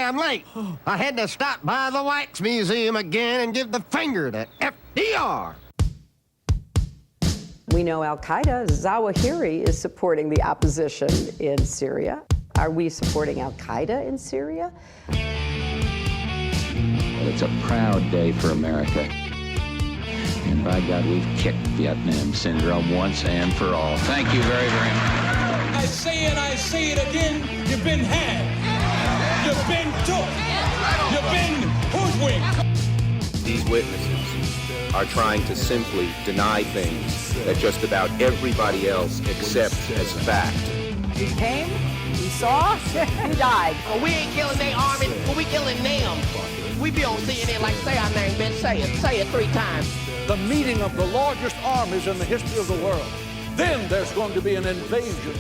I'm late. I had to stop by the Wax Museum again and give the finger to FDR. We know al-Qaeda, Zawahiri is supporting the opposition in Syria. Are we supporting al-Qaeda in Syria? Well, it's a proud day for America. And by God, we've kicked Vietnam syndrome once and for all. Thank you very, very much. I say it again, you've been had. You've been took. You've been hoodwinked. These witnesses are trying to simply deny things that just about everybody else accepts as fact. He came, he saw, he died. Well, we ain't killing their army, but we killing them. We be on CNN like, say our name, bitch, say it 3 times. The meeting of the largest armies in the history of the world. Then there's going to be an invasion.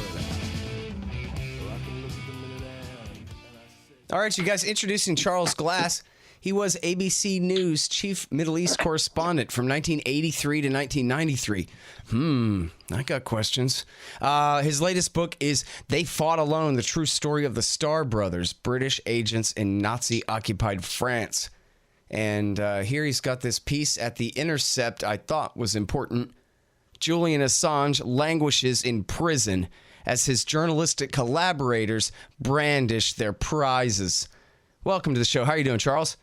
All right, you guys, introducing Charles Glass. He was ABC News Chief Middle East Correspondent from 1983 to 1993. I got questions. His latest book is They Fought Alone, the true story of the Starr Brothers, British agents in Nazi-occupied France. And here he's got this piece at the Intercept I thought was important. Julian Assange languishes in prison as his journalistic collaborators brandish their prizes. Welcome to the show. How are you doing, Charles?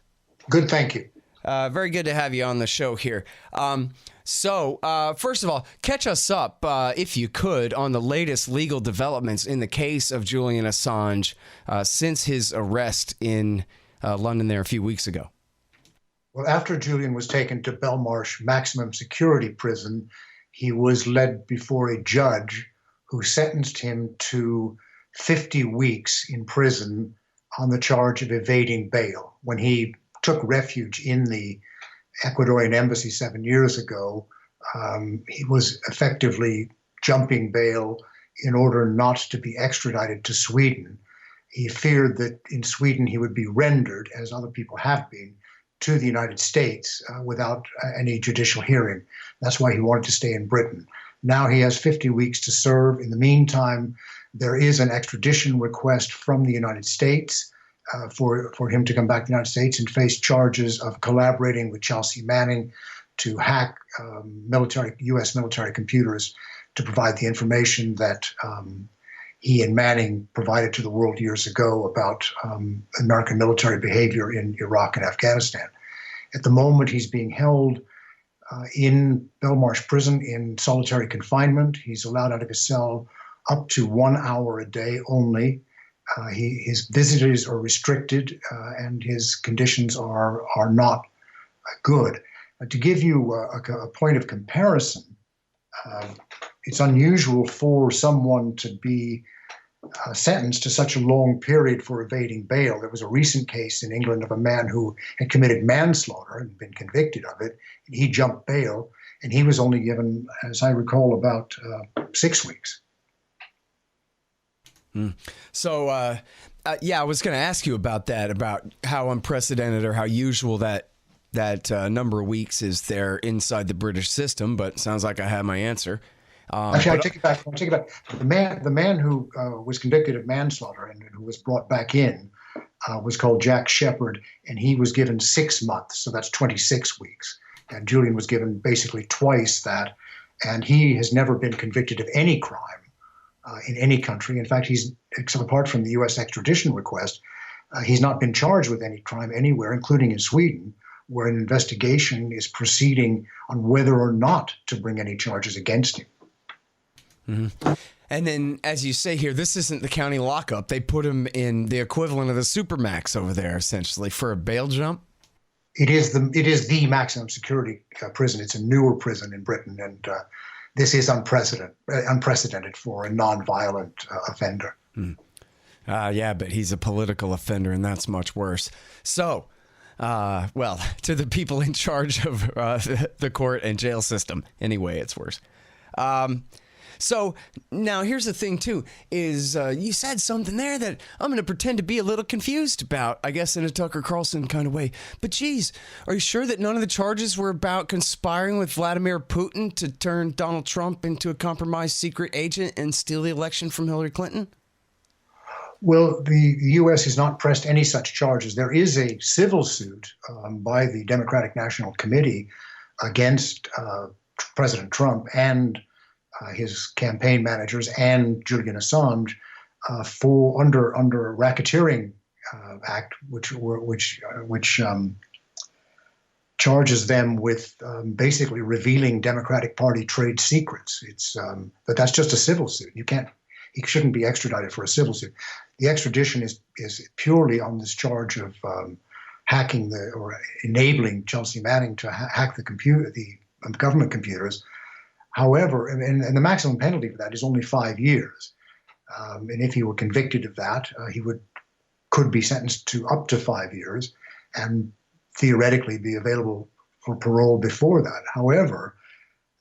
Good, thank you. Very good to have you on the show here. So, first of all, catch us up, if you could, on the latest legal developments in the case of Julian Assange since his arrest in London there a few weeks ago. Well, after Julian was taken to Belmarsh Maximum Security Prison, he was led before a judge who sentenced him to 50 weeks in prison on the charge of evading bail. When he took refuge in the Ecuadorian embassy 7 years ago, he was effectively jumping bail in order not to be extradited to Sweden. He feared that in Sweden he would be rendered, as other people have been, to the United States without any judicial hearing. That's why he wanted to stay in Britain. Now he has 50 weeks to serve. In the meantime, there is an extradition request from the United States for him to come back to the United States and face charges of collaborating with Chelsea Manning to hack U.S. military computers to provide the information that he and Manning provided to the world years ago about American military behavior in Iraq and Afghanistan. At the moment, he's being held in Belmarsh Prison in solitary confinement. He's allowed out of his cell up to 1 hour a day only. His visitors are restricted, and his conditions are not good. To give you a point of comparison, it's unusual for someone to be sentenced to such a long period for evading bail. There was a recent case in England of a man who had committed manslaughter and been convicted of it. And he jumped bail, and he was only given, as I recall, about 6 weeks. So, I was going to ask you about that, about how unprecedented or how usual that number of weeks is there inside the British system, but it sounds like I have my answer. Actually, I take it back. The man who was convicted of manslaughter and who was brought back in was called Jack Shepherd, and he was given 6 months, so that's 26 weeks. And Julian was given basically twice that, and he has never been convicted of any crime in any country. In fact, except apart from the U.S. extradition request, he's not been charged with any crime anywhere, including in Sweden, where an investigation is proceeding on whether or not to bring any charges against him. Mm-hmm. And then, as you say here, this isn't the county lockup. They put him in the equivalent of the Supermax over there, essentially, for a bail jump. It is the maximum security prison. It's a newer prison in Britain, and this is unprecedented for a nonviolent offender. Yeah, but he's a political offender, and that's much worse. So, to the people in charge of the court and jail system, anyway, it's worse. So now here's the thing, too, is you said something there that I'm going to pretend to be a little confused about, I guess in a Tucker Carlson kind of way. But geez, are you sure that none of the charges were about conspiring with Vladimir Putin to turn Donald Trump into a compromised secret agent and steal the election from Hillary Clinton? Well, the U.S. has not pressed any such charges. There is a civil suit by the Democratic National Committee against President Trump and his campaign managers and Julian Assange for under a racketeering act, which charges them with basically revealing Democratic Party trade secrets. But that's just a civil suit. He shouldn't be extradited for a civil suit. The extradition is purely on this charge of hacking or enabling Chelsea Manning to hack the government computers. However, and the maximum penalty for that is only 5 years. And if he were convicted of that, he could be sentenced to up to 5 years and theoretically be available for parole before that. However,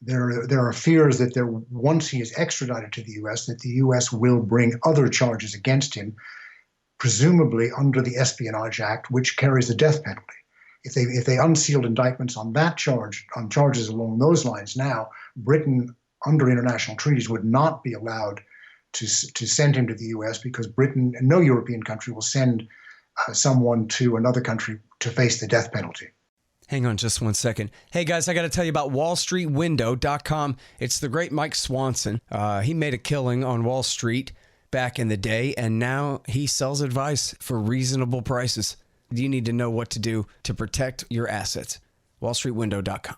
there are fears that once he is extradited to the U.S., that the U.S. will bring other charges against him, presumably under the Espionage Act, which carries the death penalty. If they unsealed indictments on that charge, on charges along those lines now, Britain, under international treaties, would not be allowed to send him to the U.S. because Britain and no European country will send someone to another country to face the death penalty. Hang on just 1 second. Hey, guys, I got to tell you about wallstreetwindow.com. It's the great Mike Swanson. He made a killing on Wall Street back in the day, and now he sells advice for reasonable prices. You need to know what to do to protect your assets. wallstreetwindow.com.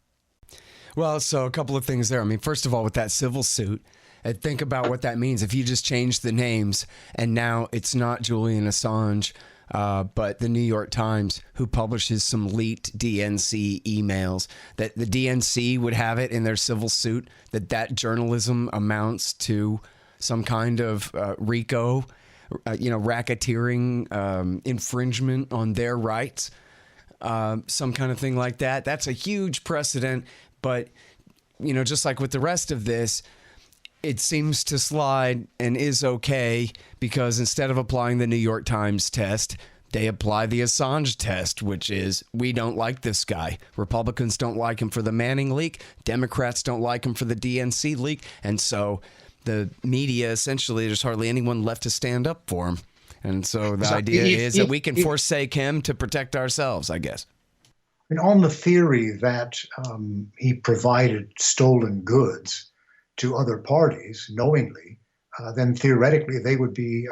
Well, so a couple of things there. I mean, first of all, with that civil suit, think about what that means. If you just change the names and now it's not Julian Assange, but the New York Times, who publishes some leaked DNC emails, that the DNC would have it in their civil suit that journalism amounts to some kind of RICO, racketeering, infringement on their rights, some kind of thing like that. That's a huge precedent. But, just like with the rest of this, it seems to slide and is okay because instead of applying the New York Times test, they apply the Assange test, which is, we don't like this guy. Republicans don't like him for the Manning leak. Democrats don't like him for the DNC leak. And so the media, essentially, there's hardly anyone left to stand up for him. And so the idea is that we can forsake him to protect ourselves, I guess. And on the theory that he provided stolen goods to other parties knowingly, then theoretically they would be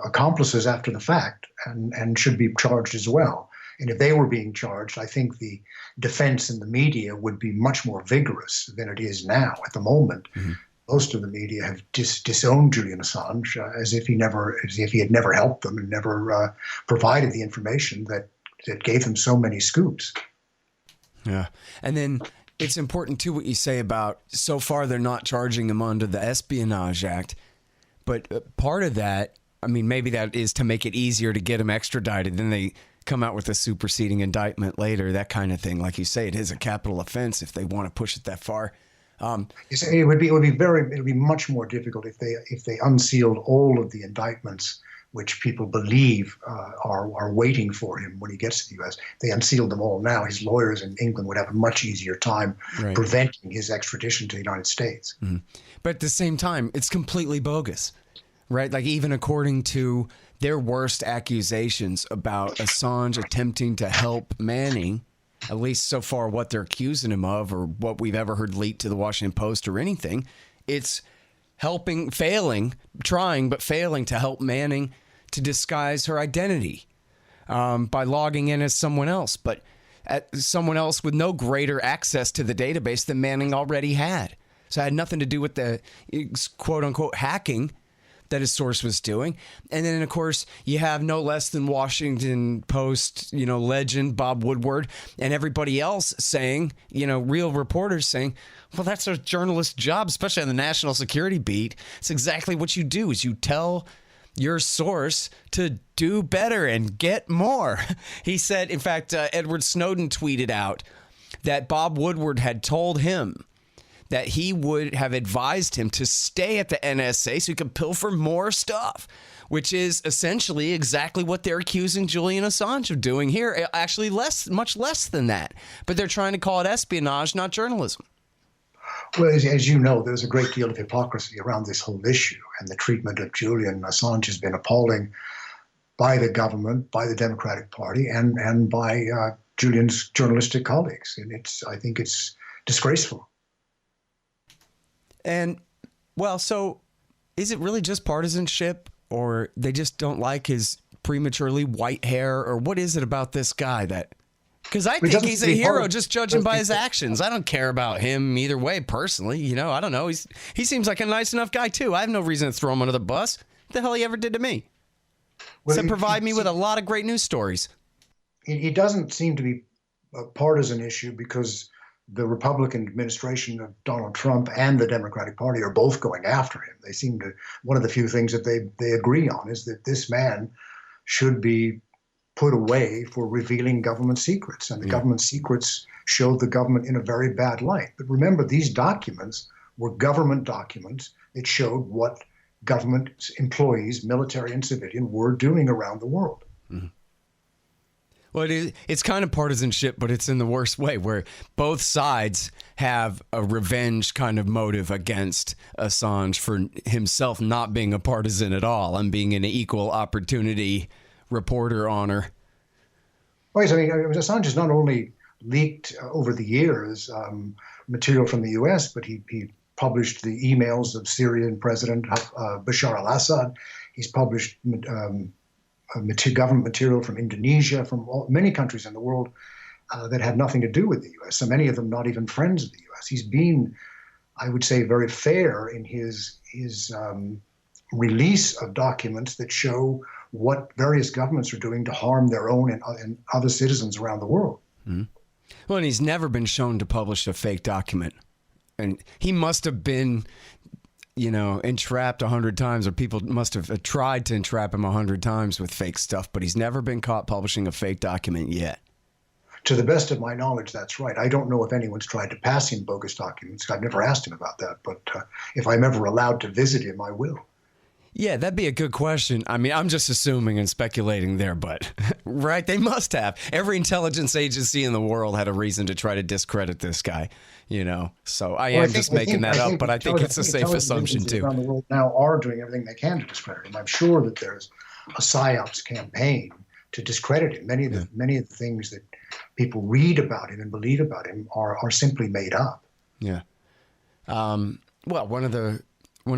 accomplices after the fact and should be charged as well. And if they were being charged, I think the defense in the media would be much more vigorous than it is now. At the moment, most of the media have disowned Julian Assange as if he had never helped them and never provided the information that gave them so many scoops. Yeah. And then it's important, too, what you say about so far they're not charging him under the Espionage Act. But part of that, I mean, maybe that is to make it easier to get him extradited. Then they come out with a superseding indictment later, that kind of thing. Like you say, it is a capital offense if they want to push it that far. It would be much more difficult if they unsealed all of the indictments which people believe are waiting for him when he gets to the U.S. They unsealed them all now. His lawyers in England would have a much easier time preventing his extradition to the United States. Mm-hmm. But at the same time, it's completely bogus, right? Like even according to their worst accusations about Assange attempting to help Manning, at least so far what they're accusing him of or what we've ever heard leaked to the Washington Post or anything, it's failing to help Manning to disguise her identity by logging in as someone else, but someone else with no greater access to the database than Manning already had. So it had nothing to do with the quote unquote hacking that his source was doing. And then, of course, you have no less than Washington Post, legend Bob Woodward and everybody else saying, real reporters saying, well, that's a journalist's job, especially on the national security beat. It's exactly what you do is you tell your source to do better and get more. He said, in fact, Edward Snowden tweeted out that Bob Woodward had told him that he would have advised him to stay at the NSA so he could pilfer more stuff, which is essentially exactly what they're accusing Julian Assange of doing here. Actually, much less than that. But they're trying to call it espionage, not journalism. Well, as you know, there's a great deal of hypocrisy around this whole issue, and the treatment of Julian Assange has been appalling by the government, by the Democratic Party, and by Julian's journalistic colleagues. And I think it's disgraceful. And, well, so is it really just partisanship, or they just don't like his prematurely white hair, or what is it about this guy that... Because I think he's a hero just judging by his actions. I don't care about him either way personally. You know, I don't know. He seems like a nice enough guy, too. I have no reason to throw him under the bus. What the hell he ever did to me? Except provide me with a lot of great news stories. It doesn't seem to be a partisan issue because the Republican administration of Donald Trump and the Democratic Party are both going after him. They seem to, one of the few things that they agree on is that this man should be put away for revealing government secrets. And the government secrets showed the government in a very bad light. But remember, these documents were government documents that showed what government employees, military and civilian, were doing around the world. Mm-hmm. Well, it's kind of partisanship, but it's in the worst way, where both sides have a revenge kind of motive against Assange for himself not being a partisan at all and being an equal opportunity reporter honor. Right. I mean, Assange has not only leaked over the years material from the U.S., but he published the emails of Syrian President Bashar al-Assad. He's published government material from Indonesia, from many countries in the world that had nothing to do with the U.S., so many of them not even friends of the U.S. He's been, I would say, very fair in his release of documents that show what various governments are doing to harm their own and other citizens around the world. Mm-hmm. Well, and he's never been shown to publish a fake document. And he must have been, entrapped 100 times, or people must have tried to entrap him 100 times with fake stuff, but he's never been caught publishing a fake document yet. To the best of my knowledge, that's right. I don't know if anyone's tried to pass him bogus documents. I've never asked him about that, but if I'm ever allowed to visit him, I will. Yeah, that'd be a good question. I mean, I'm just assuming and speculating there, but right, they must have. Every intelligence agency in the world had a reason to try to discredit this guy, So I am just making that up, but I think it's a safe assumption too. Around the world now are doing everything they can to discredit him. I'm sure that there's a psyops campaign to discredit him. Many of the things that people read about him and believe about him are simply made up. Yeah. Well, one of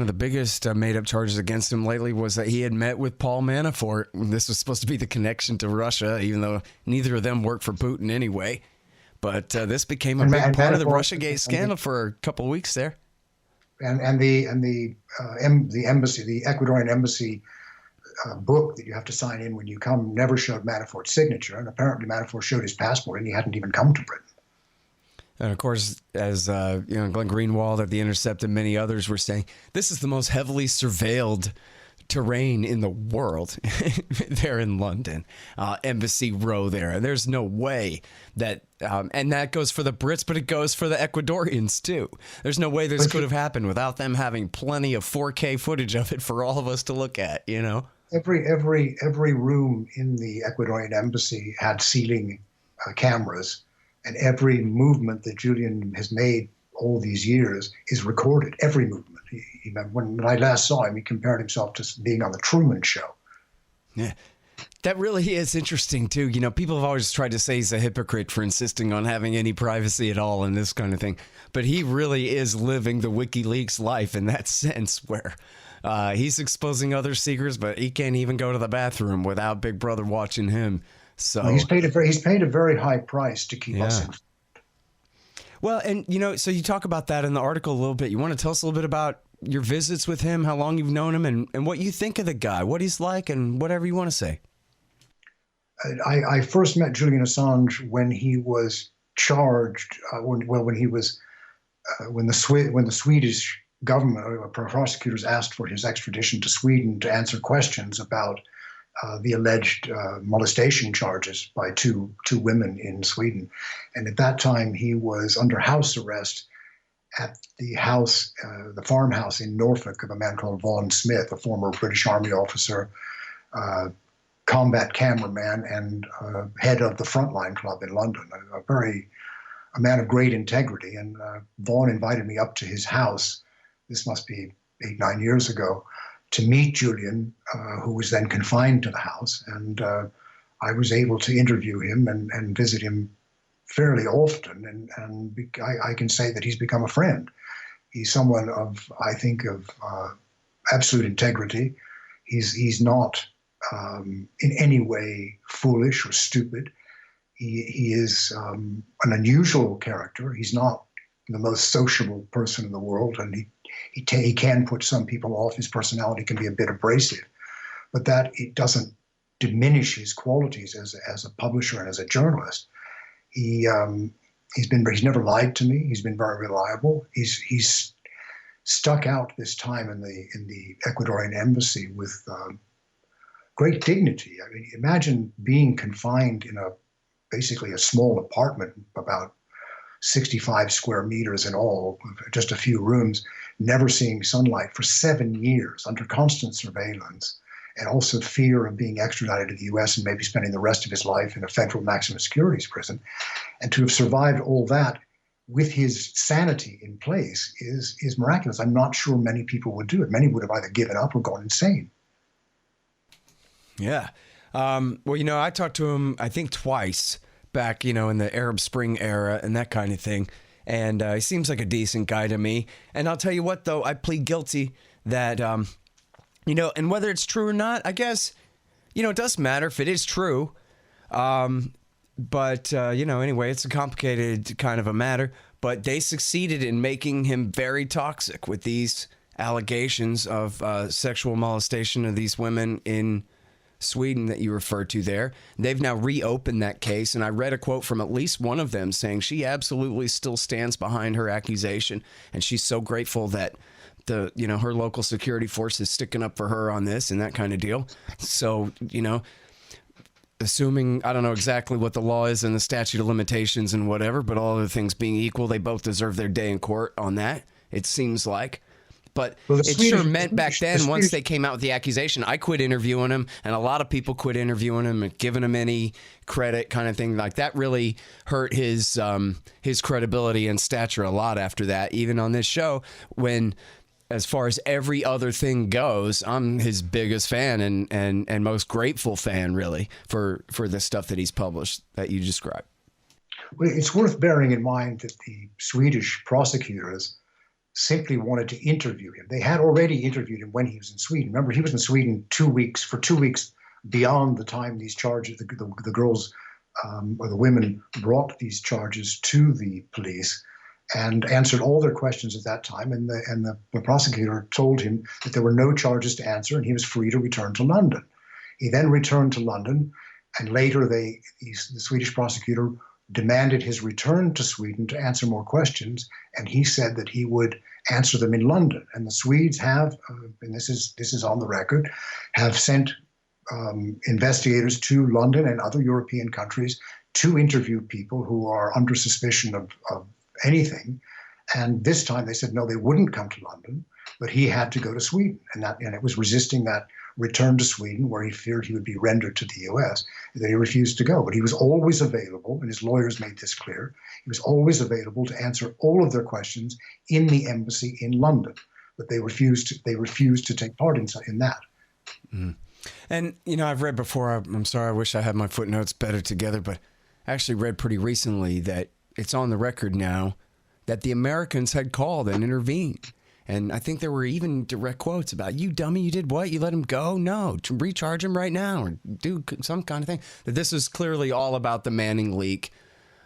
the biggest made-up charges against him lately was that he had met with Paul Manafort. This was supposed to be the connection to Russia, even though neither of them worked for Putin anyway. But this became a big part of the Russiagate scandal for a couple of weeks there. And the embassy, the Ecuadorian embassy book that you have to sign in when you come, never showed Manafort's signature. And apparently Manafort showed his passport, and he hadn't even come to Britain. And of course, as Glenn Greenwald at the Intercept and many others were saying, this is the most heavily surveilled terrain in the world there in London, Embassy Row there. And there's no way that, and that goes for the Brits, but it goes for the Ecuadorians too. There's no way this could have happened without them having plenty of 4K footage of it for all of us to look at, Every room in the Ecuadorian embassy had ceiling cameras. And every movement that Julian has made all these years is recorded. Every movement. When I last saw him, he compared himself to being on the Truman Show. Yeah, that really is interesting too. People have always tried to say he's a hypocrite for insisting on having any privacy at all and this kind of thing. But he really is living the WikiLeaks life in that sense, where he's exposing other secrets, but he can't even go to the bathroom without Big Brother watching him. So he's paid a very high price to keep us informed. Well, and so you talk about that in the article a little bit. You want to tell us a little bit about your visits with him, how long you've known him, and what you think of the guy, what he's like, and whatever you want to say. I first met Julian Assange when he was charged. When the Swedish government prosecutors asked for his extradition to Sweden to answer questions about the alleged molestation charges by two women in Sweden. And at that time, he was under house arrest at the farmhouse in Norfolk of a man called Vaughan Smith, a former British Army officer, combat cameraman, and head of the Frontline Club in London, a very a man of great integrity. And Vaughn invited me up to his house. This must be 8-9 years ago, to meet Julian, who was then confined to the house. And I was able to interview him and visit him fairly often. And I can say that he's become a friend. He's someone of, I think, of absolute integrity. He's not in any way foolish or stupid. He is an unusual character. He's not the most sociable person in the world, and he can put some people off. His personality can be a bit abrasive, but that it doesn't diminish his qualities as a publisher and as a journalist. He's never lied to me. He's been very reliable. He's stuck out this time in the Ecuadorian embassy with great dignity. I mean, imagine being confined in basically a small apartment, about 65 square meters in all, just a few rooms, never seeing sunlight for 7 years under constant surveillance, and also fear of being extradited to the U.S. and maybe spending the rest of his life in a federal maximum security prison. And to have survived all that with his sanity in place is miraculous. I'm not sure many people would do it. Many would have either given up or gone insane. Yeah. Well, I talked to him, I think, twice back, in the Arab Spring era and that kind of thing. And he seems like a decent guy to me. And I'll tell you what, though, I plead guilty that, and whether it's true or not, I guess, it doesn't matter if it is true. But anyway, it's a complicated kind of a matter. But they succeeded in making him very toxic with these allegations of sexual molestation of these women in Sweden that you referred to there. They've now reopened that case, and I read a quote from at least one of them saying she absolutely still stands behind her accusation, and she's so grateful that her local security force is sticking up for her on this and that kind of deal. So, assuming, I don't know exactly what the law is and the statute of limitations and whatever, but all other things being equal, they both deserve their day in court on that, it seems like. But it sure meant back then, once they came out with the accusation, I quit interviewing him, and a lot of people quit interviewing him and giving him any credit kind of thing. Like, that really hurt his credibility and stature a lot after that, even on this show, when, as far as every other thing goes, I'm his biggest fan and most grateful fan, really, for the stuff that he's published that you described. Well, it's worth bearing in mind that the Swedish prosecutors simply wanted to interview him. They had already interviewed him when he was in Sweden. Remember, he was in Sweden 2 weeks, for 2 weeks beyond the time these charges, the girls or the women brought these charges to the police and answered all their questions at that time. And the prosecutor told him that there were no charges to answer and he was free to return to London. He then returned to London, and later the Swedish prosecutor demanded his return to Sweden to answer more questions, and he said that he would answer them in London. And the Swedes have, and this is on the record, have sent investigators to London and other European countries to interview people who are under suspicion of anything. And this time they said no, they wouldn't come to London, but he had to go to Sweden, and it was resisting that return to Sweden, where he feared he would be rendered to the U.S., that he refused to go. But he was always available, and his lawyers made this clear. He was always available to answer all of their questions in the embassy in London. But they refused to take part in that. Mm. And, I've read before, I'm sorry, I wish I had my footnotes better together, but I actually read pretty recently that it's on the record now that the Americans had called and intervened. And I think there were even direct quotes about, you dummy, you did what? You let him go? No, to recharge him right now or do some kind of thing. That this is clearly all about the Manning leak,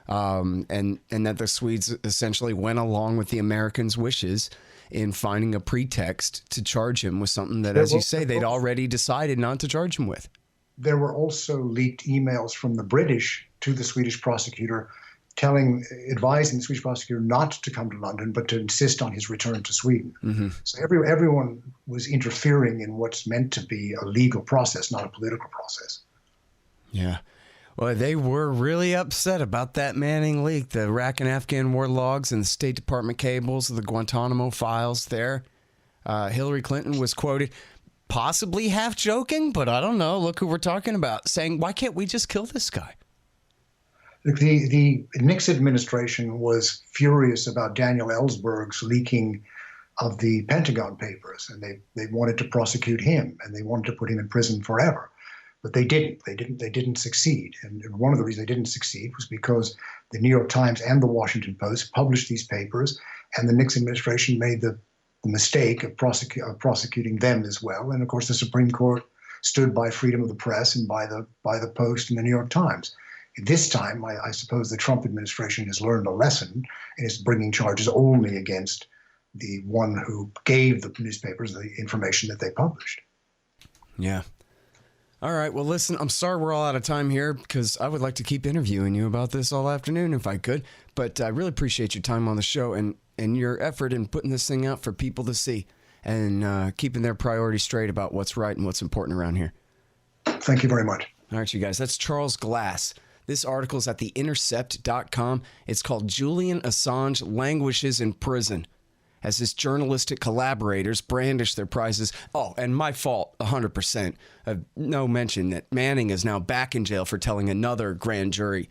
and that the Swedes essentially went along with the Americans' wishes in finding a pretext to charge him with something that, as you say, they'd already decided not to charge him with. There were also leaked emails from the British to the Swedish prosecutor advising the Swedish prosecutor not to come to London, but to insist on his return to Sweden. Mm-hmm. So everyone was interfering in what's meant to be a legal process, not a political process. Yeah. Well, they were really upset about that Manning leak, the Iraq and Afghan war logs and the State Department cables, the Guantanamo files there. Hillary Clinton was quoted, possibly half joking, but I don't know. Look who we're talking about, saying, why can't we just kill this guy? The Nixon administration was furious about Daniel Ellsberg's leaking of the Pentagon Papers, and they wanted to prosecute him, and they wanted to put him in prison forever. But they didn't. They didn't succeed. And one of the reasons they didn't succeed was because the New York Times and the Washington Post published these papers, and the Nixon administration made the mistake of prosecuting them as well. And of course, the Supreme Court stood by freedom of the press and by the Post and the New York Times. This time, I suppose the Trump administration has learned a lesson and is bringing charges only against the one who gave the newspapers the information that they published. Yeah. All right. Well, listen, I'm sorry we're all out of time here because I would like to keep interviewing you about this all afternoon if I could. But I really appreciate your time on the show and your effort in putting this thing out for people to see and keeping their priorities straight about what's right and what's important around here. Thank you very much. All right, you guys. That's Charles Glass. This article is at the Intercept.com. It's called Julian Assange Languishes in Prison as his journalistic collaborators brandish their prizes. Oh, and my fault, 100%. No mention that Manning is now back in jail for telling another grand jury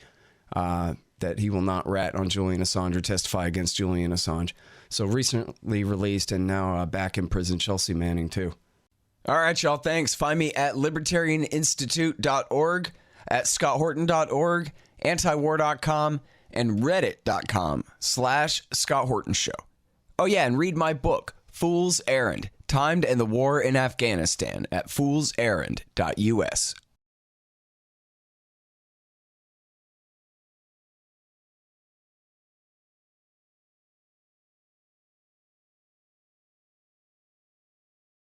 that he will not rat on Julian Assange or testify against Julian Assange. So recently released and now back in prison, Chelsea Manning, too. All right, y'all, thanks. Find me at libertarianinstitute.org, at scotthorton.org, antiwar.com, and reddit.com/Scott Horton Show. Oh, yeah, and read my book, Fool's Errand, Time to End the War in Afghanistan, at foolserrand.us.